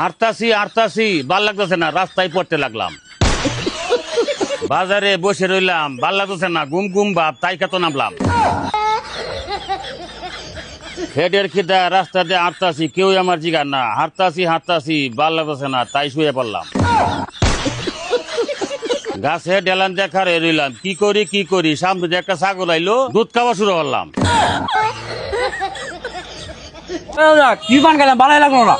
আরতাছি ভাল লাগতেছে না, রাস্তায় পড়তে লাগলাম। বাজারে বসে রইলাম, ভাল লাগতেছে না, ঘুম ঘুম ভাব, তাই কত নামলাম। হেডের খিদা, রাস্তা দিয়ে হাঁটতাছি, কেউ আমার জিগার না। হাঁটতাছি ভাল লাগতেছে না, তাই শুয়ে পড়লাম। গাছে ডেলান দেখারে রইলাম, কি করি সামনে দিয়ে একটা ছাগল আইলো, দুধ খাওয়া শুরু করলাম। কি পান গেলাম ভালো লাগলো না।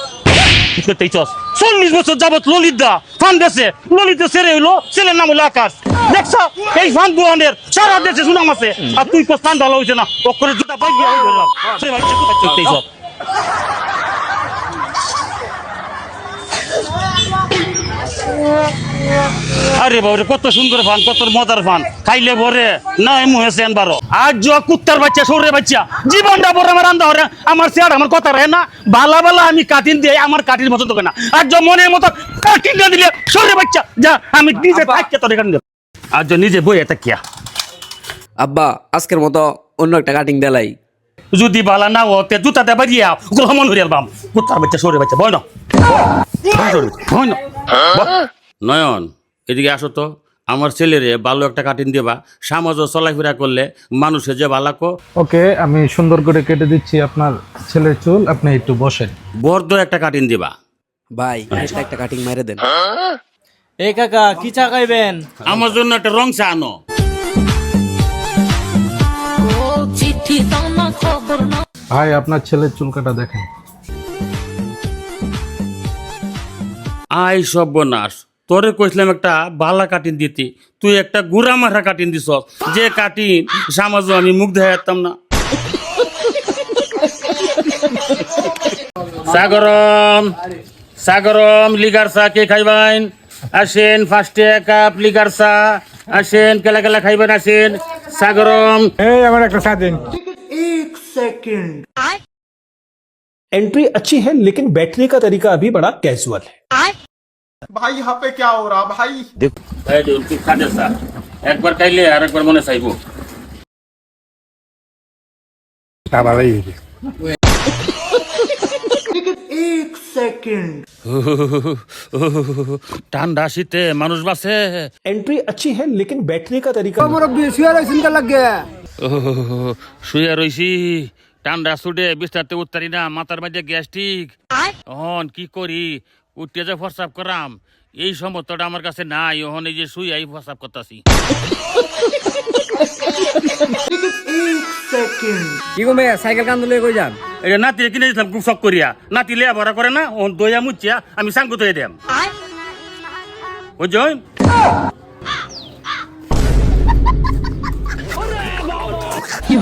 40 বছর যাবত ললিত দা ফান দেশে, ললিত ছেড়ে হইলো, ছেলের নাম হইলো আকাশ। দেখছ এই ফান বুয়ানের সারা দেশে সুনাম আছে, আর তুই তো ফান ভালো হয়েছে না, অক্ষরে জুতা পাই গিয়া হইল। আরে বাবরে, কত সুন্দর ফান, কত মজার ফান, খাইলে ভরে না মুহেছে আনবারো। আর কুত্তার বাচ্চা, সৌরে বাচ্চা, জীবনটা বড় আমার আন্দা হরে, আমার চেয়ার আমার কথা রে না, বালা বালা আমি কাটিন দিয়ে আমার কাটির মতো তোকে না, আর মনের মতো কাটিন না দিলে সৌরে বাচ্চা যা, আমি নিজে থাকতে তোর এখানে আর নিজে বই এটা কিয়া। আব্বা আজকের মতো অন্য একটা কাটিং দেলাই। যদি বালা না হতে জুতাতে বাজিয়া গ্রহণ হয়ে আলবাম। কুত্তার বাচ্চা, সৌরে বাচ্চা, বয় না নয়ন, এদিকে আসো তো। আমার ছেলেরে ভালো একটা কাটিং দেবা, সমাজও চলাফেরা করলে মানুষের যে ভালাকো। ওকে, আমি সুন্দর করে কেটে দিচ্ছি আপনার ছেলের চুল, আপনি একটু বসেন। বর্দ একটা কাটিং দেবা ভাই একটা কাটিং মেরে দেন। এই কাকা কি চা খাইবেন? আমার জন্য একটা রং চা আনো। ভাই আপনার ছেলের চুল কাটা দেখেন। আই সর্বনাশ, তোরে কইছিলাম একটা বালা কাটিং দিতি, তুই একটা গুড়া মাথা কাটিং দিছ, যে কাটিং সমাজও আমি মুখ দেখাতাম না। সাগরম লিগার চা কে খাইবেন? আসেন, ফার্স্টে এক কাপ লিগার চা। আসেন, কেলা খাইবেন, আসেন। সাগরম এই আমার একটা চা দিন। एंट्री अच्छी है लेकिन बैठने का तरीका अभी बड़ा कैजुअल है। भाई यहाँ पे क्या हो रहा भाई? একবার খাইলে আর একবার মনে চাইবো। ঠান্ডা শীতে মানুষ বাঁচে। एंट्री अच्छी है लेकिन बैठने का तरीका শুয়ে রইছি, ঠান্ডা ছুটে বিস্তারতে উত্তারি না, মাথার মাঝে গ্যাস্ট্রিক। অহন কি করি, উঠতে যে প্রস্রাব করাম এই সমর্থটা আমার কাছে নাই। ওহন এই যে শুই আই প্রস্রাব করতেছি। কি গো মেয়ে, সাইকেল কান ধরে কই যান? এটা নাতিরে কিনে দিতাম খুব শখ করিয়া, নাতি লেয়া ভরা করে না, ওহন দইয়া মুচিয়া আমি সাঙ্গু তৈরি দিলাম। বুঝছেন? কি